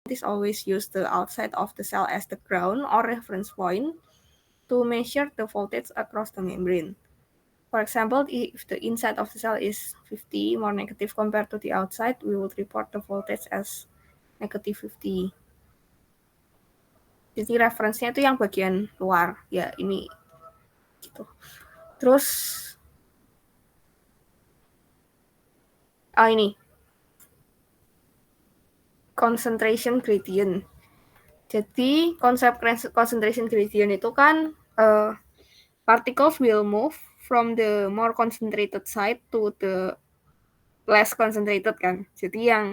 scientists always use the outside of the cell as the ground or reference point to measure the voltage across the membrane. For example, if the inside of the cell is 50 more negative compared to the outside, we would report the voltage as negative 50. Jadi referensinya itu yang bagian luar, ya ini gitu. Terus ini concentration gradient. Jadi konsep concentration gradient itu kan particles will move from the more concentrated side to the less concentrated kan. Jadi yang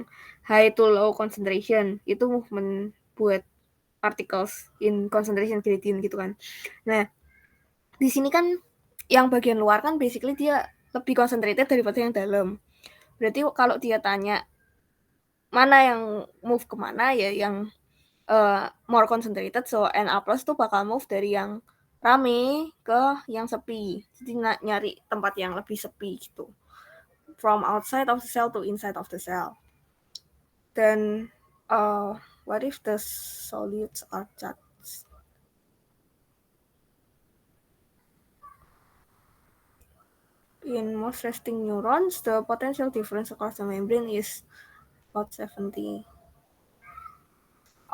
high to low concentration itu movement buat particles in concentration gradient gitu kan. Nah, di sini kan yang bagian luar kan basically dia lebih concentrated daripada yang dalam. Berarti kalau dia tanya mana yang move kemana, ya yang more concentrated, so Na plus tuh bakal move dari yang rame ke yang sepi. Jadi nyari tempat yang lebih sepi gitu. From outside of the cell to inside of the cell. Then what if the solutes are charged? In most resting neurons, the potential difference across the membrane is about 70.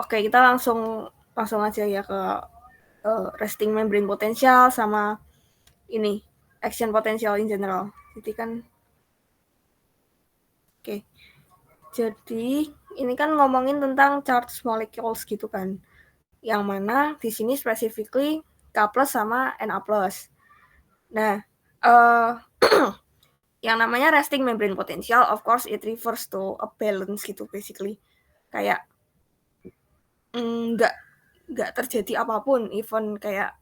Oke, kita langsung aja ya ke resting membrane potential sama ini action potential in general. Jadi kan jadi ini kan ngomongin tentang charged molecules gitu kan. Yang mana di sini specifically K+ sama Na+. Nah, yang namanya resting membrane potential, of course it refers to a balance gitu basically. Kayak nggak terjadi apapun, even kayak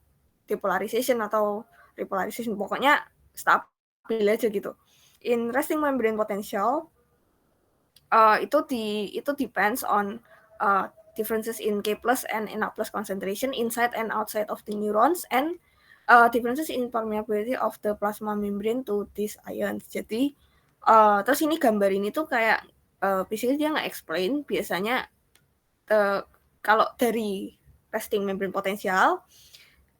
depolarization atau repolarization, pokoknya stabil aja gitu. In resting membrane potential, itu depends on differences in K+ and Na+ concentration inside and outside of the neurons, and differences in permeability of the plasma membrane to these ions. Jadi terus ini gambar ini tuh kayak basically dia nggak explain biasanya kalau dari resting membrane potential,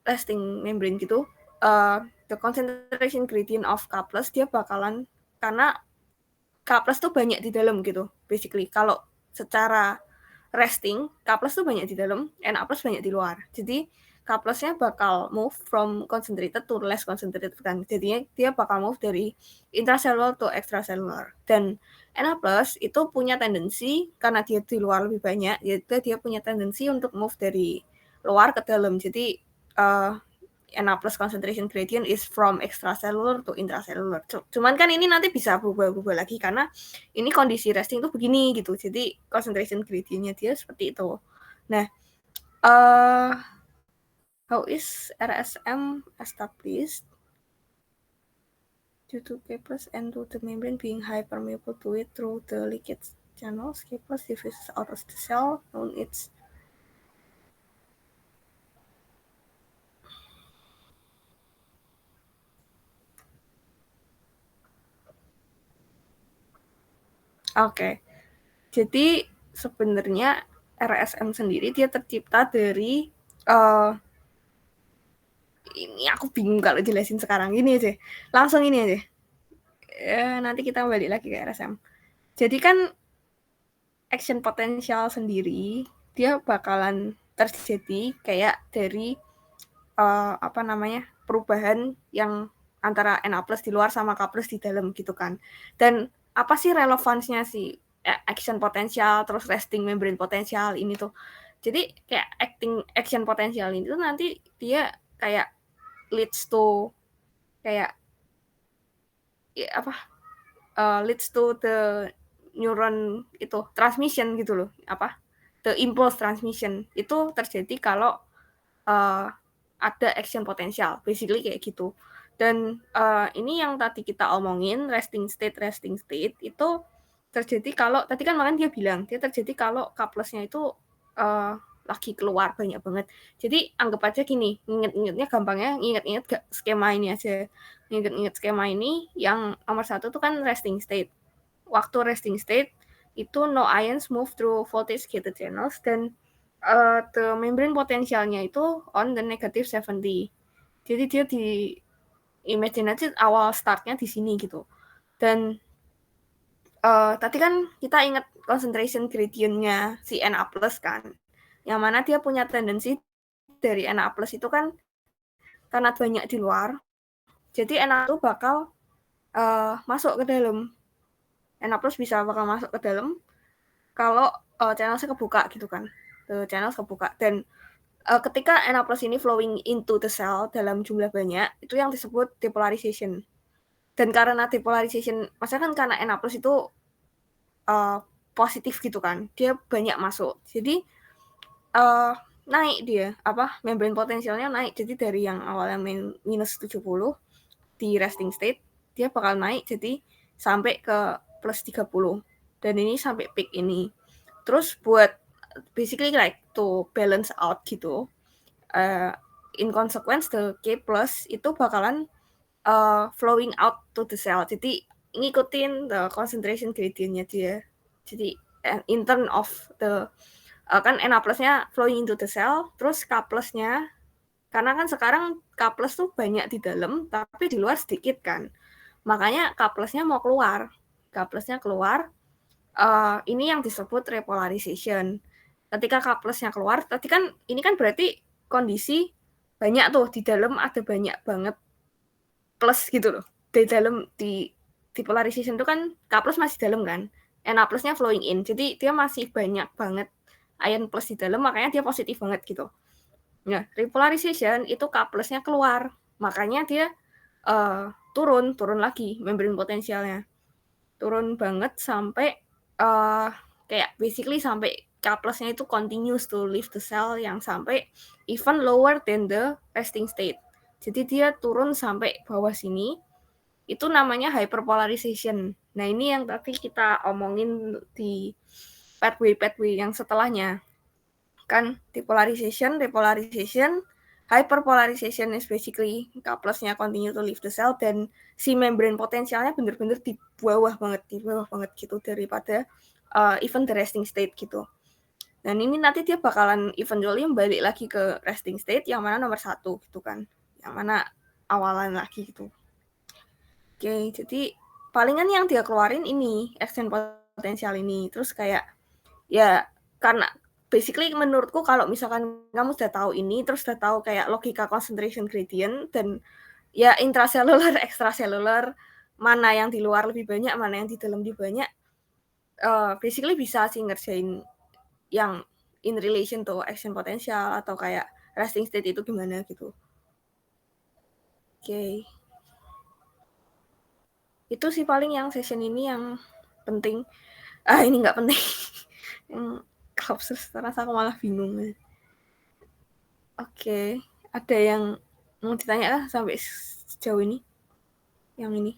resting membrane gitu, the concentration gradient of K+ dia bakalan, karena K+ tuh banyak di dalam gitu basically. Kalau secara resting, K+ tuh banyak di dalam, Na+ banyak di luar. Jadi K+-nya bakal move from concentrated to less concentrated kan. Jadinya dia bakal move dari intracellular to extracellular. Dan Na+ itu punya tendensi, karena dia di luar lebih banyak, yaitu dia punya tendensi untuk move dari luar ke dalam. Jadi Na+ concentration gradient is from extracellular to intracellular. Cuman kan ini nanti bisa berubah-ubah lagi karena ini kondisi resting tuh begini gitu. Jadi concentration gradient-nya dia seperti itu. Nah, how is RSM established? Due to K+ and to the membrane being high permeable to it through the leakage channels, K+ diffuses out of the cell, known its Oke. Jadi sebenarnya RSM sendiri dia tercipta dari ini aku bingung kalau jelasin sekarang, ini aja. Langsung ini aja. Nanti kita balik lagi ke RSM. Jadi kan action potential sendiri dia bakalan terjadi kayak dari perubahan yang antara Na+ di luar sama K+ di dalam gitu kan. Dan apa sih relevansinya sih action potential terus resting membrane potential ini tuh? Jadi kayak action potential ini tuh nanti dia kayak leads to kayak leads to the neuron itu transmission gitu loh, the impulse transmission itu terjadi kalau ada action potential, basically kayak gitu. Dan ini yang tadi kita omongin resting state itu terjadi kalau tadi kan makanya dia bilang dia terjadi kalau K+-nya itu lagi keluar banyak banget. Jadi anggap aja gini, inget-ingetnya gampangnya, inget-inget skema ini aja. Inget-inget skema ini yang nomor 1 tuh kan resting state. Waktu resting state itu no ions move through voltage gated channels, dan the membrane potentialnya itu on the negative 70. Jadi dia di imagine aja awal startnya di sini gitu. Dan tadi kan kita ingat concentration gradientnya si Na+ kan, yang mana dia punya tendensi dari Na+ itu kan karena banyak di luar, jadi Na itu bakal masuk ke dalam. Na+ bisa bakal masuk ke dalam kalau channel-nya kebuka gitu kan, channel kebuka. Dan ketika Na+ ini flowing into the cell dalam jumlah banyak, itu yang disebut depolarization. Dan karena depolarization, maksudnya kan karena Na+ itu positif gitu kan, dia banyak masuk, jadi naik dia membrane potensialnya naik. Jadi dari yang awalnya minus 70 di resting state, dia bakal naik jadi sampai ke plus 30, dan ini sampai peak ini. Terus buat basically like to balance out gitu, in consequence the K+ itu bakalan flowing out to the cell, jadi ngikutin the concentration gradientnya dia. Jadi in term of the kan Na+-nya flowing into the cell, terus K+-nya, karena kan sekarang K+ tuh banyak di dalam tapi di luar sedikit kan, makanya K+-nya mau keluar. K+-nya keluar, ini yang disebut repolarization. Ketika K+-nya keluar, tadi kan ini kan berarti kondisi banyak tuh di dalam, ada banyak banget plus gitu loh. Di dalam di polarization itu kan K+ masih dalam kan, Na+-nya flowing in, jadi dia masih banyak banget ion plus di dalam, makanya dia positif banget gitu. Nah, repolarization itu K+-nya keluar, makanya dia turun lagi membrane potensialnya. Turun banget sampai kayak basically sampai K+-nya itu continues to leave the cell, yang sampai even lower than the resting state. Jadi dia turun sampai bawah sini, itu namanya hyperpolarization. Nah, ini yang tadi kita omongin di pathway yang setelahnya. Kan depolarization, repolarization, hyperpolarization is basically K+-nya continue to leave the cell, dan si membrane potensialnya bener-bener di bawah banget gitu daripada even the resting state gitu. Dan ini nanti dia bakalan eventually balik lagi ke resting state, yang mana nomor 1 gitu kan, yang mana awalan lagi gitu. Oke, jadi palingan yang dia keluarin ini extend potensial ini. Terus kayak ya karena basically menurutku kalau misalkan kamu sudah tahu ini, terus sudah tahu kayak logika concentration gradient dan ya intracellular, extracellular, mana yang di luar lebih banyak, mana yang di dalam lebih banyak, basically bisa sih ngerjain yang in relation to action potential atau kayak resting state itu gimana gitu. Oke. Itu sih paling yang session ini yang penting. Ini nggak penting. Yang Klopsus, terasa aku malah bingung. Oke, ada yang mau ditanya lah sampai sejauh ini? Yang ini?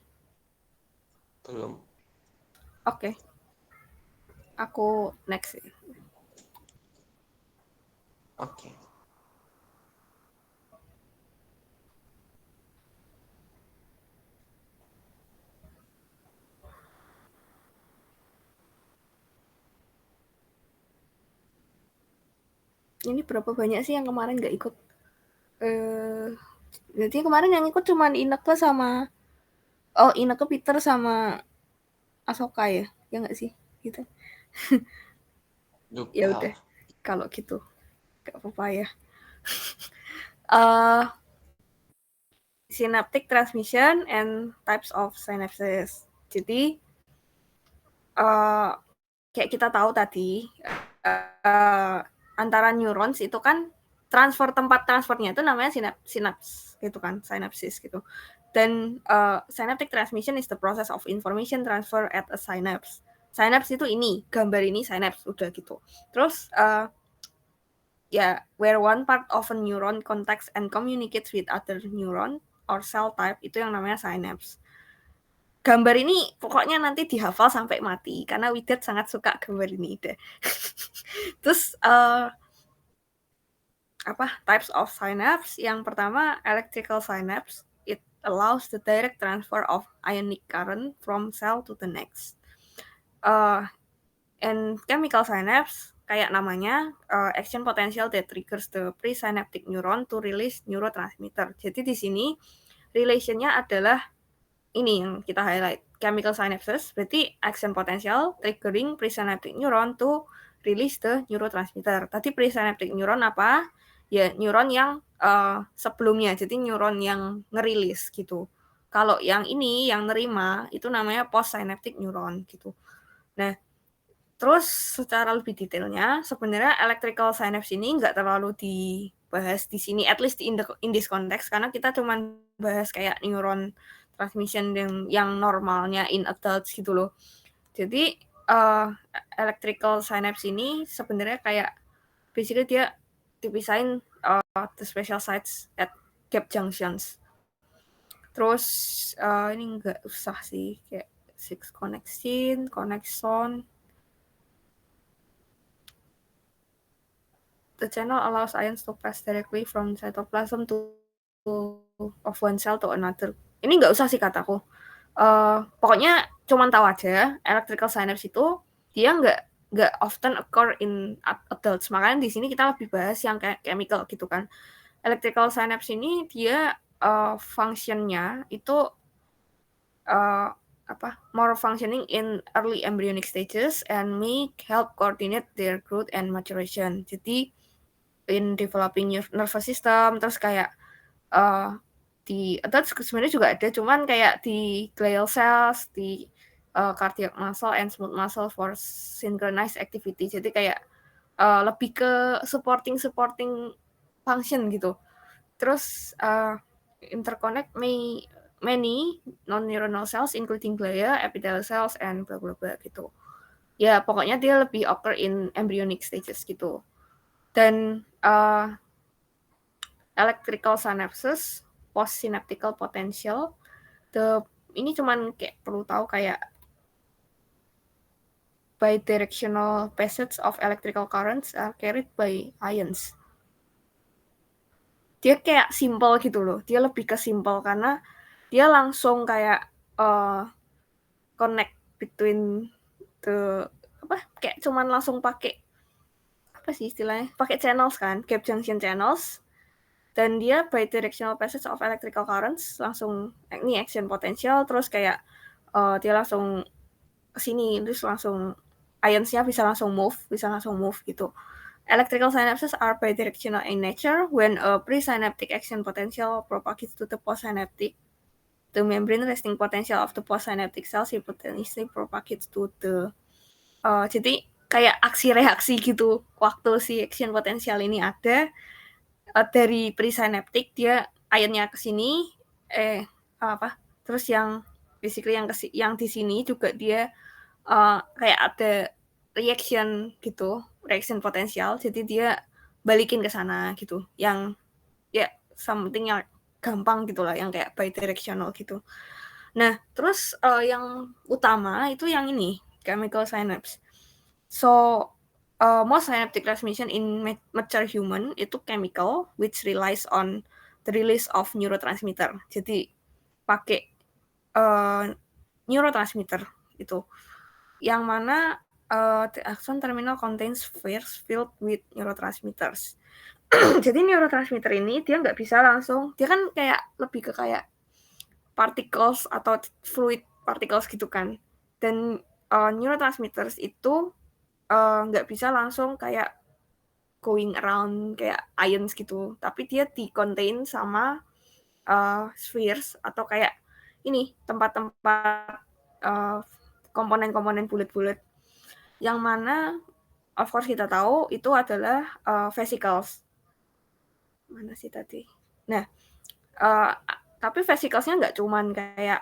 Belum. Oke. Aku next. Oke. Ini berapa banyak sih yang kemarin nggak ikut? Berarti kemarin yang ikut cuma Ineke sama Ineke, Peter sama Asoka ya? Ya nggak sih? Gitu. Ya Lupa. udah, kalau gitu nggak apa-apa ya. uh, Synaptic transmission and types of synapses. Jadi kayak kita tahu tadi, antara neurons itu kan tempat transfernya itu namanya sinaps gitu kan, synapses gitu. Dan synaptic transmission is the process of information transfer at a synapse. Synapse itu ini, gambar ini synapse, udah gitu. Terus where one part of a neuron contacts and communicates with other neuron or cell type, itu yang namanya synapse. Gambar ini pokoknya nanti dihafal sampai mati, karena Widat sangat suka gambar ini deh. Terus types of synapse? Yang pertama, electrical synapse. It allows the direct transfer of ionic current from cell to the next. And chemical synapse, kayak namanya, action potential that triggers the presynaptic neuron to release neurotransmitter. Jadi di sini relation-nya adalah ini yang kita highlight, chemical synapses, berarti action potential triggering presynaptic neuron to release the neurotransmitter. Tadi presynaptic neuron apa? Ya neuron yang sebelumnya, jadi neuron yang ngerilis gitu. Kalau yang ini yang nerima itu namanya postsynaptic neuron gitu. Nah, terus secara lebih detailnya sebenarnya electrical synapse ini nggak terlalu dibahas di sini, at least in this context, karena kita cuman bahas kayak neuron transmission yang normalnya in adults gitu loh. Jadi electrical synapse ini sebenarnya kayak basically dia dipisahin the special sites at gap junctions. Terus ini nggak usah sih, kayak six connection, the channel allows ions to pass directly from cytoplasm of one cell to another. Ini nggak usah sih kataku. Pokoknya cuman tahu aja electrical synapse itu dia nggak often occur in adults. Makanya di sini kita lebih bahas yang kayak chemical gitu kan. Electrical synapse ini dia functionnya itu more functioning in early embryonic stages and may help coordinate their growth and maturation. Jadi in developing nervous system, terus kayak di adults sebenarnya juga ada, cuman kayak di glial cells, di cardiac muscle and smooth muscle for synchronized activity. Jadi kayak lebih ke supporting function gitu. Terus interconnect many non-neuronal cells including glia, epithelial cells, and bla bla bla gitu. Ya pokoknya dia lebih occur in embryonic stages gitu. Dan electrical synapses, postsynaptical potential, ini cuman kayak perlu tahu kayak bidirectional passage of electrical currents are carried by ions. Dia kayak simple gitu loh, dia lebih ke simple karena dia langsung kayak connect between the kayak cuman langsung pakai apa sih istilahnya, pakai channels kan, gap junction channels, dan dia bidirectional passage of electrical currents langsung ini action potential, terus kayak dia langsung kesini, terus langsung ionsnya bisa langsung move gitu. Electrical synapses are bidirectional in nature. When a presynaptic action potential propagates to the postsynaptic, the membrane resting potential of the postsynaptic cell simultaneously propagates to the jadi kayak aksi reaksi gitu. Waktu si action potential ini ada dari presynaptic, dia ionnya ke sini terus yang basically yang di sini juga dia kayak ada reaction gitu, reaction potensial, jadi dia balikin ke sana gitu, yang ya something yang gampang gitulah, yang kayak bidirectional gitu. Nah terus yang utama itu yang ini chemical synapse. So most synaptic transmission in mature human itu chemical, which relies on the release of neurotransmitter. Jadi pakai neurotransmitter itu, yang mana the axon terminal contains spheres filled with neurotransmitters. Jadi neurotransmitter ini dia nggak bisa langsung, dia kan kayak lebih ke kayak particles atau fluid particles gitu kan. Dan neurotransmitters itu nggak bisa langsung kayak going around kayak ions gitu, tapi dia di-contain sama spheres atau kayak ini tempat-tempat komponen-komponen bulat-bulat, yang mana of course kita tahu itu adalah vesicles. Mana sih tadi? Nah, tapi vesiclesnya nggak cuman kayak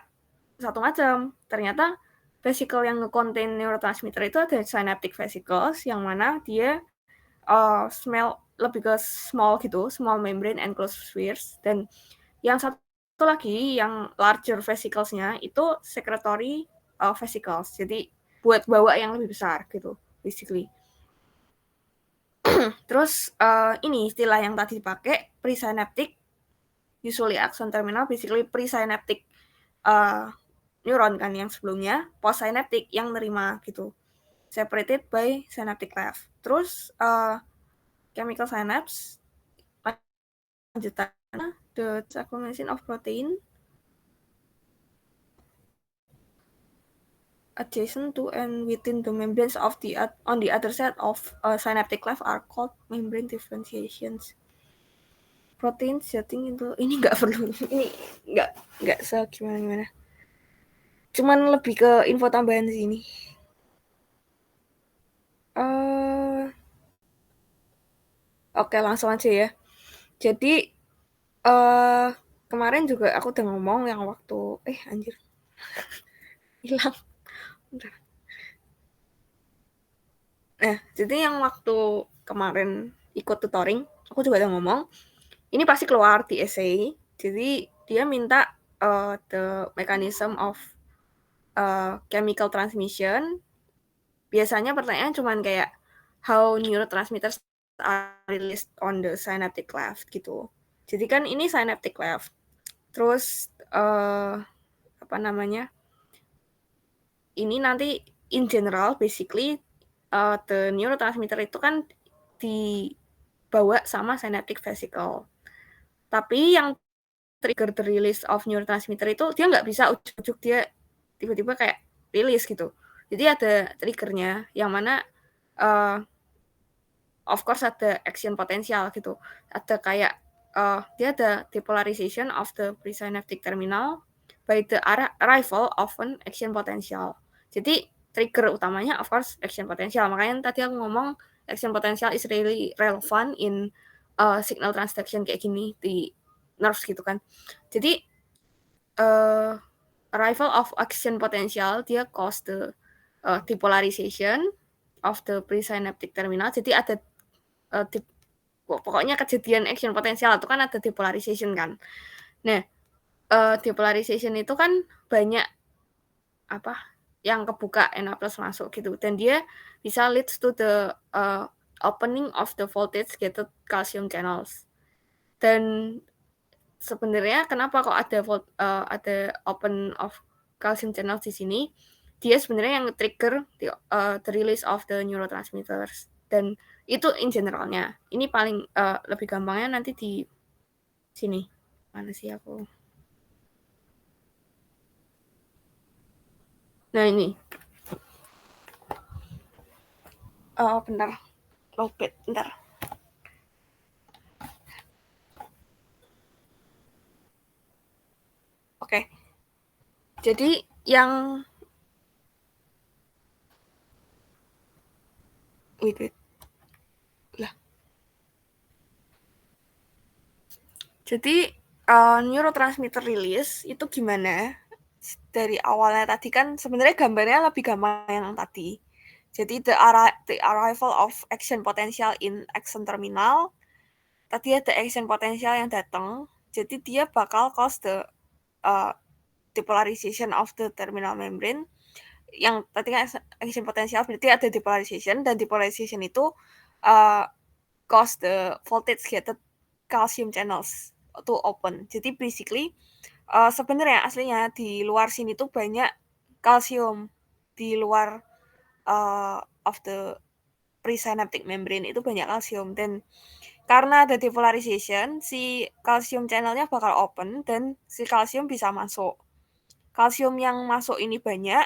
satu macam. Ternyata vesicle yang nge-contain neurotransmitter itu ada synaptic vesicles, yang mana dia lebih ke small gitu, small membrane enclosed spheres. Dan yang satu lagi yang larger vesicles-nya itu secretory vesicles, jadi buat bawa yang lebih besar gitu basically. Terus ini istilah yang tadi dipakai presynaptic, usually axon terminal, basically presynaptic neuron kan yang sebelumnya, postsynaptic yang nerima gitu. separated by synaptic cleft. Terus chemical synapse lanjutannya the accumulation of protein adjacent to and within the membranes of on the other side of synaptic cleft are called membrane differentiations. Protein setting itu ini nggak perlu, ini nggak segimana, cuman lebih ke info tambahan di sini. Oke, langsung aja ya. Jadi kemarin juga aku udah ngomong yang waktu anjir hilang. Nah, jadi yang waktu kemarin ikut tutoring, aku juga udah ngomong, ini pasti keluar di essay. Jadi dia minta the mechanism of chemical transmission. Biasanya pertanyaan cuman kayak how neurotransmitters are released on the synaptic cleft gitu. Jadi kan ini synaptic cleft. Terus ini nanti in general basically the neurotransmitter itu kan dibawa sama synaptic vesicle. Tapi yang trigger the release of neurotransmitter itu dia nggak bisa ujuk-ujuk dia tiba-tiba kayak release gitu. Jadi ada triggernya yang mana of course ada action potensial gitu. Ada kayak dia ada depolarization of the presynaptic terminal by the arrival of an action potential. Jadi trigger utamanya of course action potential. Makanya tadi aku ngomong action potential is really relevant in signal transduction kayak gini di nerves gitu kan. Jadi arrival of action potential dia cause the depolarization of the presynaptic terminal. Jadi ada pokoknya kejadian action potensial itu kan ada depolarization kan. Nah, depolarization itu kan banyak yang kebuka Na+ masuk gitu, dan dia bisa leads to the opening of the voltage gated calcium channels. Dan sebenarnya kenapa kok ada open of calcium channels di sini? Dia sebenarnya yang trigger the release of the neurotransmitters. Dan itu in generalnya. Ini paling lebih gampangnya nanti di sini. Mana sih aku? Nah ini. Bentar. Lowbat, bentar. Oke. Jadi yang wait. Lah. Jadi neurotransmitter release itu gimana? Dari awalnya tadi kan sebenarnya gambarnya lebih gampang yang tadi. Jadi the arrival of action potential in axon terminal. Tadi ada action potential yang datang. Jadi dia bakal cause the depolarization of the terminal membrane. Yang tadi kan action potential berarti ada depolarization, dan depolarization itu cause the voltage gated calcium channels to open. Jadi basically sebenarnya aslinya di luar sini tuh banyak kalsium, di luar of the presynaptic membrane itu banyak kalsium, dan karena ada depolarization si calcium channelnya bakal open dan si kalsium bisa masuk. Kalsium yang masuk ini banyak,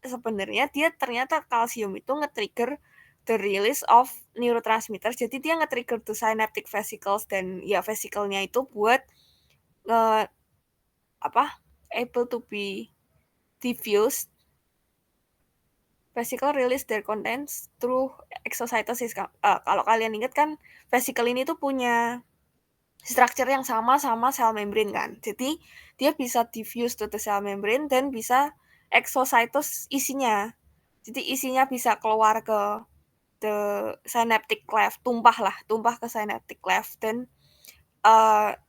sebenarnya dia ternyata kalsium itu nge-trigger the release of neurotransmitter. Jadi dia nge-trigger the synaptic vesicles, dan ya vesicle-nya itu buat able to be diffused. Vesicle release their contents through exocytosis. Kalau kalian ingat kan, vesicle ini tuh punya structure yang sama cell membrane kan. Jadi dia bisa diffuse to the cell membrane dan bisa exocytos isinya. Jadi isinya bisa keluar ke the synaptic cleft, tumpah ke synaptic cleft, dan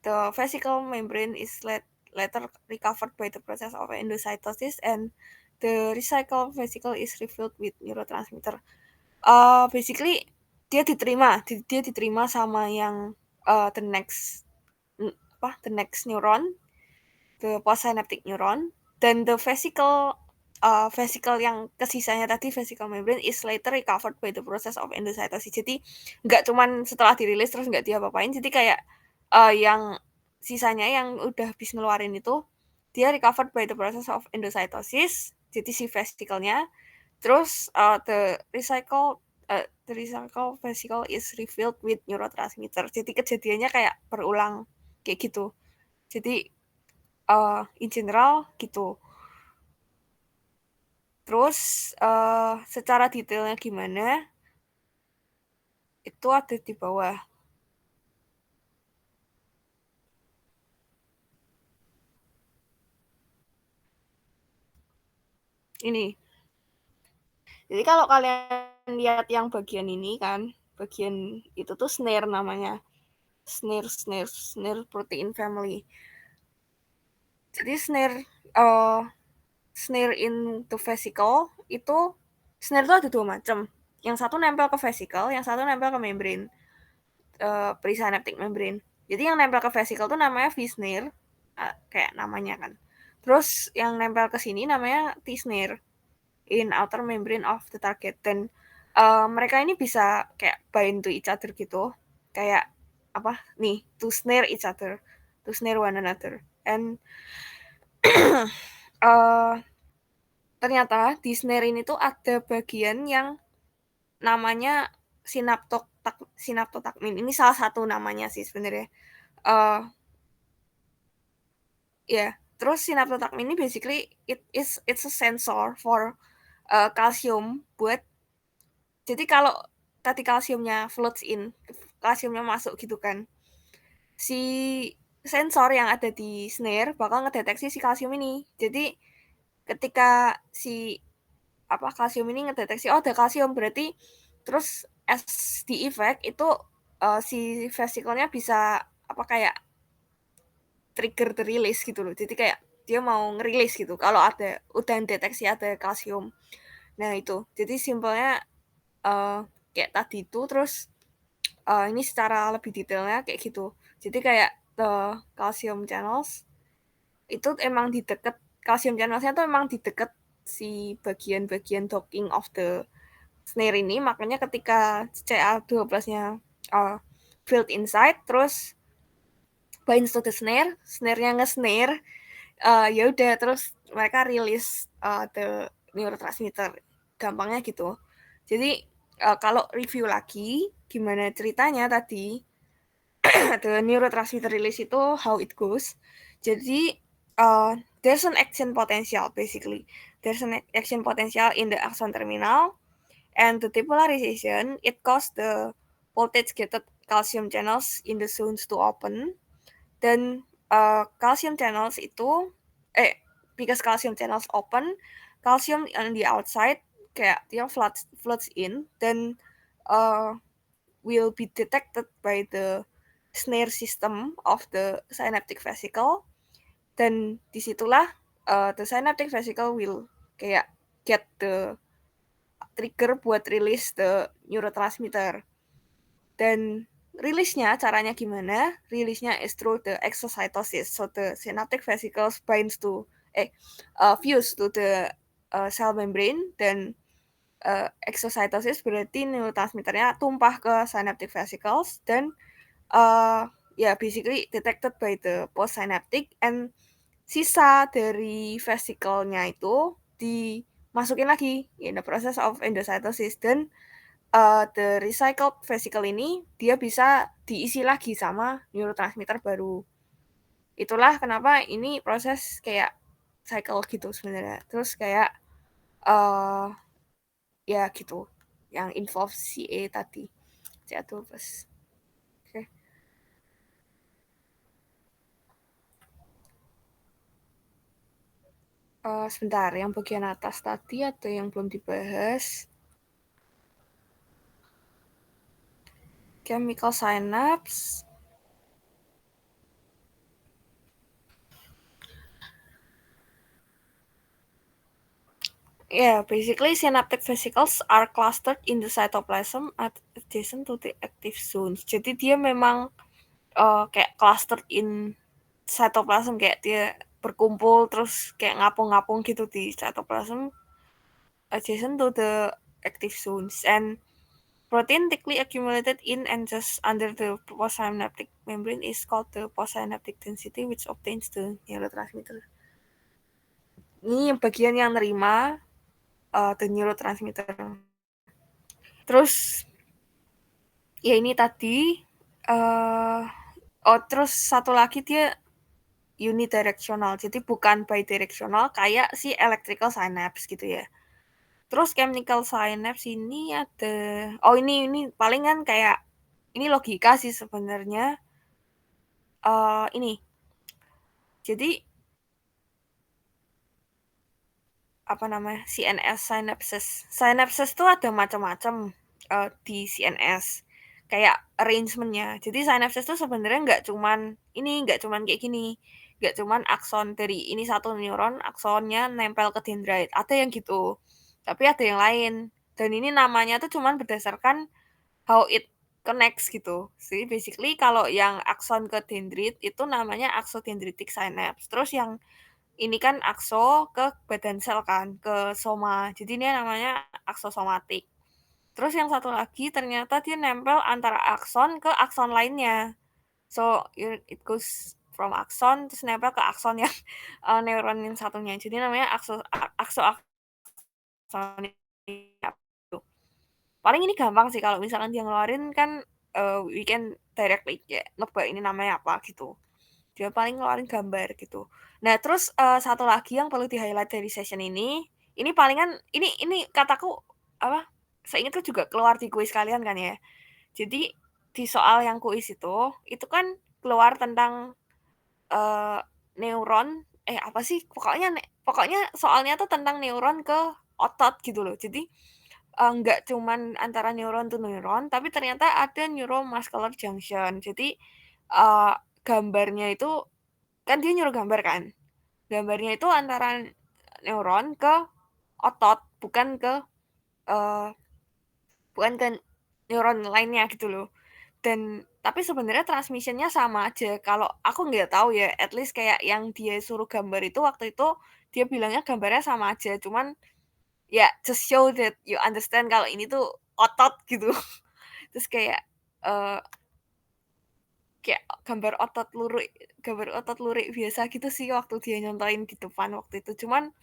the vesicle membrane is later recovered by the process of endocytosis, and the recycled vesicle is refilled with neurotransmitter. Basically dia diterima sama yang the next neuron, the postsynaptic neuron, dan the vesicle vesicle yang kesisanya tadi, vesicle membrane is later recovered by the process of endocytosis. Jadi nggak cuman setelah dirilis terus nggak diapa-apain, jadi kayak yang sisanya yang udah habis ngeluarin itu dia recovered by the process of endocytosis, jadi si vesicle-nya. Terus the recycle vesicle is refilled with neurotransmitter. Jadi kejadiannya kayak berulang kayak gitu. Jadi in general gitu. Terus secara detailnya gimana? Itu ada di bawah. Ini. Jadi kalau kalian lihat yang bagian ini kan, bagian itu tuh snare namanya. Snare protein family. Jadi snare in the vesicle itu snare itu ada dua macam. Yang satu nempel ke vesicle, yang satu nempel ke membrane, presynaptic membrane. Jadi yang nempel ke vesicle itu namanya V-snare, kayak namanya kan. Terus yang nempel ke sini namanya T-snare in outer membrane of the target. Dan mereka ini bisa kayak bind to each other gitu, kayak apa nih, to snare each other, to snare one another. And ternyata di snare ini tuh ada bagian yang namanya sinaptotakmin. Ini salah satu namanya sih sebenarnya. Terus sinaptotakmin ini basically it's a sensor for kalsium buat. Jadi kalau tadi kalsiumnya floats in, kalsiumnya masuk gitu kan, si sensor yang ada di snare bakal ngedeteksi si kalsium ini. Jadi ketika si kalsium ini ngedeteksi ada kalsium, berarti terus as the effect itu si vesicle-nya bisa kayak trigger the release gitu loh. Jadi kayak dia mau ngerilis gitu kalau udah deteksi ada kalsium. Nah itu, jadi simpelnya kayak tadi itu. Terus ini secara lebih detailnya kayak gitu. Jadi kayak the calcium channels itu emang di deket, calcium channelsnya tuh emang di deket si bagian-bagian docking of the snare ini. Makanya ketika Ca12-nya filled inside, terus binds to the snare, snare-nya nge-snare, ya udah terus mereka rilis the neurotransmitter, gampangnya gitu. Jadi kalau review lagi gimana ceritanya tadi, the neurotransmitter release itu how it goes. Jadi there's an action potential basically. There's an action potential in the axon terminal, and the depolarization it causes the voltage gated calcium channels in the zones to open. Dan calcium channels itu because calcium channels open, calcium on the outside kayak dia floods in, then will be detected by the snare system of the synaptic vesicle. Dan disitulah the synaptic vesicle will kayak get the trigger buat release the neurotransmitter. Dan rilisnya caranya gimana? Rilisnya is through the exocytosis. So the synaptic vesicles binds to fuse to the cell membrane. Dan exocytosis berarti neurotransmitternya tumpah ke synaptic vesicles. Dan basically detected by the postsynaptic, and sisa dari vesicle-nya itu dimasukin lagi in the process of endocytosis. Dan the recycled vesicle ini dia bisa diisi lagi sama neurotransmitter baru. Itulah kenapa ini proses kayak cycle gitu sebenarnya. Terus kayak ya gitu yang involve CA tadi, Ca12. Oke. Sebentar, yang bagian atas tadi ada yang belum dibahas. Chemical synapse. Basically synaptic vesicles are clustered in the cytoplasm adjacent to the active zones. Jadi dia memang kayak clustered in cytoplasm, kayak dia berkumpul terus kayak ngapung-ngapung gitu di cytoplasm adjacent to the active zones, and protein thickly accumulated in and just under the postsynaptic membrane is called the postsynaptic density, which obtains the neurotransmitter. Ini bagian yang nerima the neurotransmitter. Terus ya ini tadi terus satu lagi dia unidirectional, jadi bukan bidirectional kayak si electrical synapse gitu ya. Terus chemical synapse ini ada, ini palingan kayak ini logika sih sebenarnya. Ini jadi apa namanya, CNS synapses tuh ada macam-macam di CNS kayak arrangementnya. Jadi synapses tuh sebenarnya nggak cuman kayak gini, nggak cuman akson dari ini satu neuron aksonnya nempel ke dendrit, ada yang gitu, tapi ada yang lain, dan ini namanya tuh cuman berdasarkan how it connects gitu. Jadi basically kalau yang akson ke dendrit itu namanya axodendritic synapse, terus yang ini kan akso ke badan sel kan, ke soma. Jadi ini namanya aksosomatik. Terus yang satu lagi ternyata dia nempel antara akson ke akson lainnya. So it goes from akson terus nempel ke akson yang neuron yang satunya. Jadi namanya aksosomatik. Paling ini gampang sih kalau misalkan dia ngeluarin kan we can directly kayak nebak ini namanya apa gitu. Dia paling ngeluarin gambar gitu. Nah, terus satu lagi yang perlu di-highlight dari session ini palingan ini kataku apa? Seingatku juga keluar di kuis kalian kan ya. Jadi di soal yang kuis itu kan keluar tentang neuron apa sih? Pokoknya soalnya tuh tentang neuron ke otot gitu loh. Jadi nggak cuman antara neuron to neuron, tapi ternyata ada neuromuscular junction. Jadi gambarnya itu kan dia nyuruh gambar kan. Gambarnya itu antara neuron ke otot, eh, bukan ke neuron lainnya gitu loh. Dan tapi sebenarnya transmissionnya sama aja. Kalau aku nggak tahu ya, at least kayak yang dia suruh gambar itu waktu itu dia bilangnya gambarnya sama aja. Cuman ya just show that you understand kalau ini tuh otot gitu. Terus eh, kayak gambar otot lurik biasa gitu sih waktu dia nyontoin di depan waktu itu. Cuman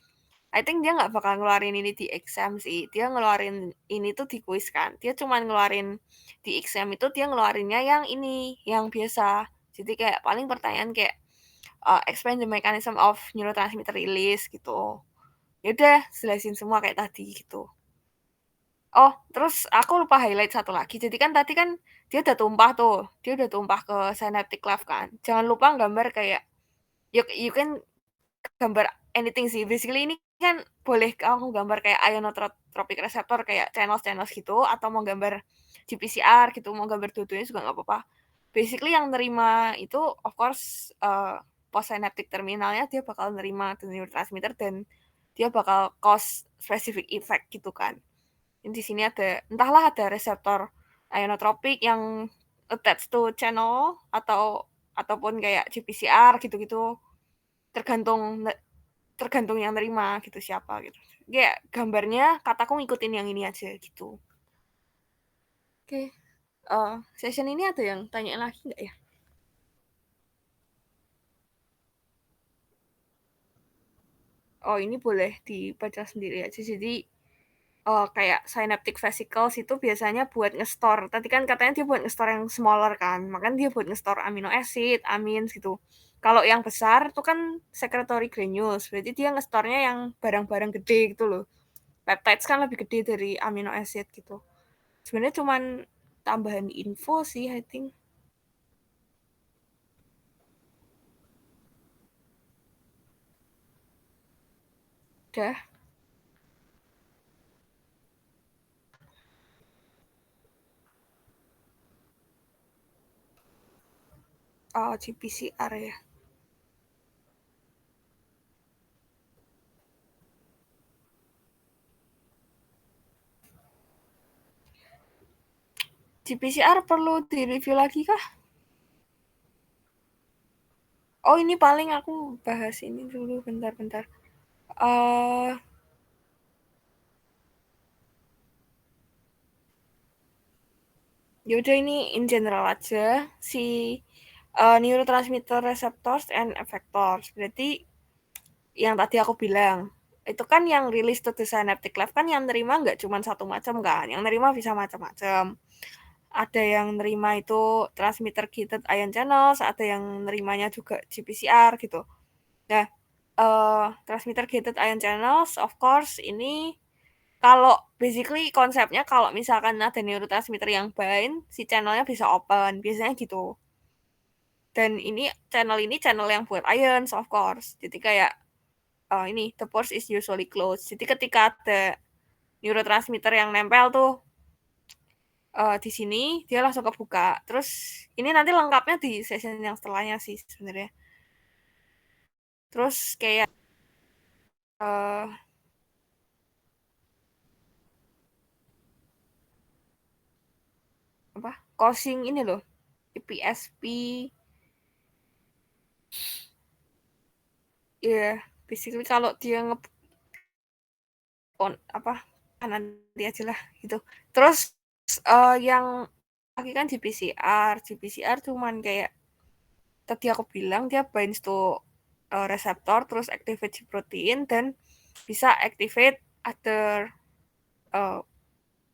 I think dia nggak bakal ngeluarin ini di exam sih. Dia ngeluarin ini tuh di kuis kan. Dia cuman ngeluarin di exam itu dia ngeluarinnya yang ini, yang biasa. Jadi kayak paling pertanyaan kayak explain the mechanism of neurotransmitter release gitu. Ya udah, jelasin semua kayak tadi gitu. Oh, terus aku lupa highlight satu lagi. Jadi kan tadi kan dia udah tumpah tuh. Dia udah tumpah ke synaptic cleft kan. Jangan lupa gambar kayak you can gambar anything sih. Basically ini kan boleh kamu gambar kayak ionotropic receptor kayak channel-channel gitu, atau mau gambar GPCR gitu, mau gambar dua-duanya juga nggak apa-apa. Basically yang nerima itu of course postsynaptic terminalnya dia bakal nerima neurotransmitter dan dia bakal cause specific effect gitu kan. Di sini entahlah ada reseptor ionotropik yang attached to channel ataupun kayak GPCR gitu-gitu, tergantung tergantung yang nerima gitu siapa gitu. Kayak gambarnya kataku ngikutin yang ini aja gitu. Oke. Session ini ada yang tanya lagi nggak ya? Oh, ini boleh dibaca sendiri aja. Jadi kayak synaptic vesicles itu biasanya buat nge-store. Tadi kan katanya dia buat nge-store yang smaller kan. Makanya dia buat nge-store amino acid, amins gitu. Kalau yang besar itu kan secretory granules. Berarti dia nge-store-nya yang barang-barang gede gitu loh. Peptides kan lebih gede dari amino acid gitu. Sebenarnya cuman tambahan info sih, I think. Udah. Oh, GPCR ya. GPCR perlu direview lagi kah? Oh, ini paling aku bahas ini dulu, bentar-bentar. Eh Yaudah, ini in general aja si neurotransmitter receptors and effectors. Berarti yang tadi aku bilang itu kan yang rilis to the synaptic cleft kan yang nerima nggak cuma satu macam kan, yang nerima bisa macam-macam. Ada yang nerima itu transmitter gated ion channels, ada yang nerimanya juga GPCR gitu. Nah, transmitter gated ion channels, of course, ini kalau basically konsepnya kalau misalkan ada neurotransmitter yang bind, si channelnya bisa open, biasanya gitu. Dan ini channel yang buat ions, of course. Jadi kayak ini the pores is usually closed. Jadi ketika ada neurotransmitter yang nempel tuh di sini, dia langsung kebuka. Terus ini nanti lengkapnya di session yang setelahnya sih sebenarnya. Terus kayak uh, apa? Causing ini loh, IPSP, ya yeah, basically kalau dia apa nanti aja lah gitu. Terus yang lagi kan GPCR cuman kayak tadi aku bilang dia binds to reseptor, terus activate G protein dan bisa activate other uh,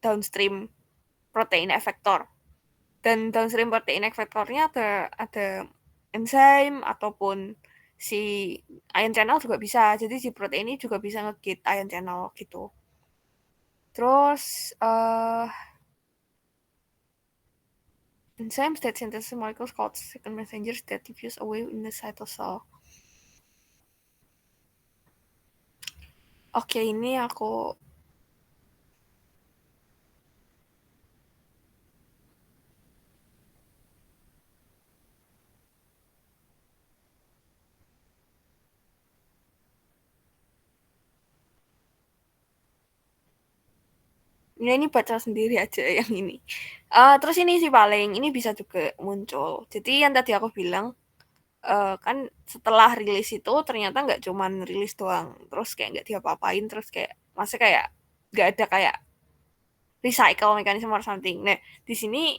downstream protein effector. Dan downstream protein effectornya ada enzim ataupun si ion channel juga bisa. Jadi si protein ini juga bisa nge-gate ion channel gitu. Terus enzymes that synthesize molecules called second messengers that diffuse away in the cytosol. Oke, ini aku ini baca sendiri aja yang ini. Terus ini sih paling ini bisa juga muncul. Jadi yang tadi aku bilang kan setelah rilis itu ternyata nggak cuman rilis doang, terus kayak nggak diapa-apain, terus kayak masih kayak nggak ada kayak recycle mechanism or something. Nah, di sini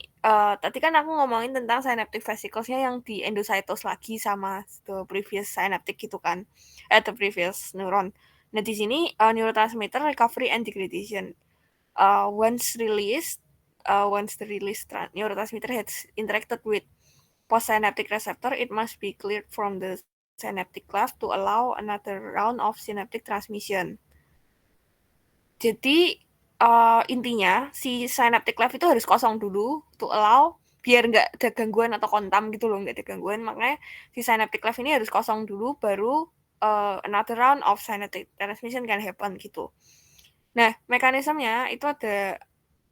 tadi kan aku ngomongin tentang synaptic vesicles-nya yang di endocytos lagi sama the previous synaptic gitu kan, the previous neuron. Nah, di sini neurotransmitter recovery and degradation. Once the released neurotransmitter has interacted with postsynaptic receptor, it must be cleared from the synaptic cleft to allow another round of synaptic transmission. Jadi intinya si synaptic cleft itu harus kosong dulu to allow biar nggak ada gangguan atau kontam gitu loh, nggak ada gangguan. Makanya si synaptic cleft ini harus kosong dulu baru another round of synaptic transmission can happen gitu. Nah, mekanismenya itu ada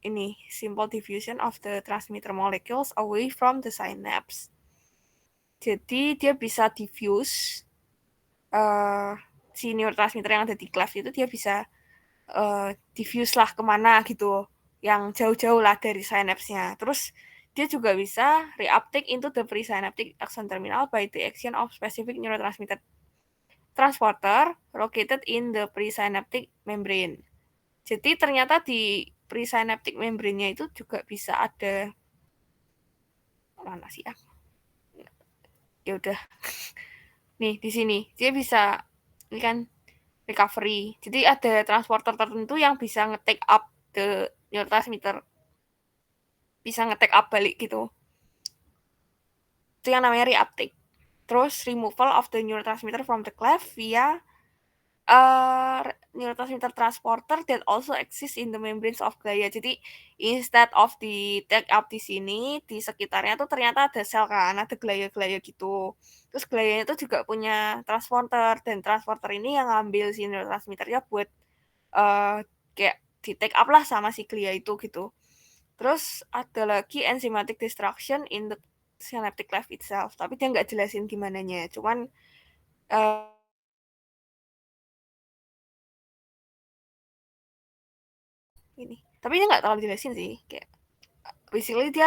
ini simple diffusion of the transmitter molecules away from the synapse. Jadi dia bisa diffuse si neurotransmitter yang ada di cleft itu dia bisa diffuse lah kemana gitu, yang jauh-jauh lah dari synapse-nya. Terus dia juga bisa reuptake into the presynaptic axon terminal by the action of specific neurotransmitter transporter located in the presynaptic membrane. Jadi ternyata di presynaptic membrane-nya itu juga bisa ada mana sih ya? Ya udah. Nih di sini dia bisa ini kan recovery. Jadi ada transporter tertentu yang bisa nge-take up the neurotransmitter, bisa nge-take up balik gitu. Itu yang namanya reuptake. Terus removal of the neurotransmitter from the cleft via neurotransmitter transporter that also exists in the membranes of glia. Jadi instead of di take up di sini, di sekitarnya tuh ternyata ada sel kan, ada glia-glia gitu. Terus glianya itu juga punya transporter dan transporter ini yang ngambil si neurotransmitternya buat kayak di take up lah sama si glia itu gitu. Terus ada lagi enzymatic destruction in the synaptic cleft itself, tapi dia nggak jelasin gimananya. Cuman ini, tapi dia nggak terlalu jelasin sih. Kayak basically dia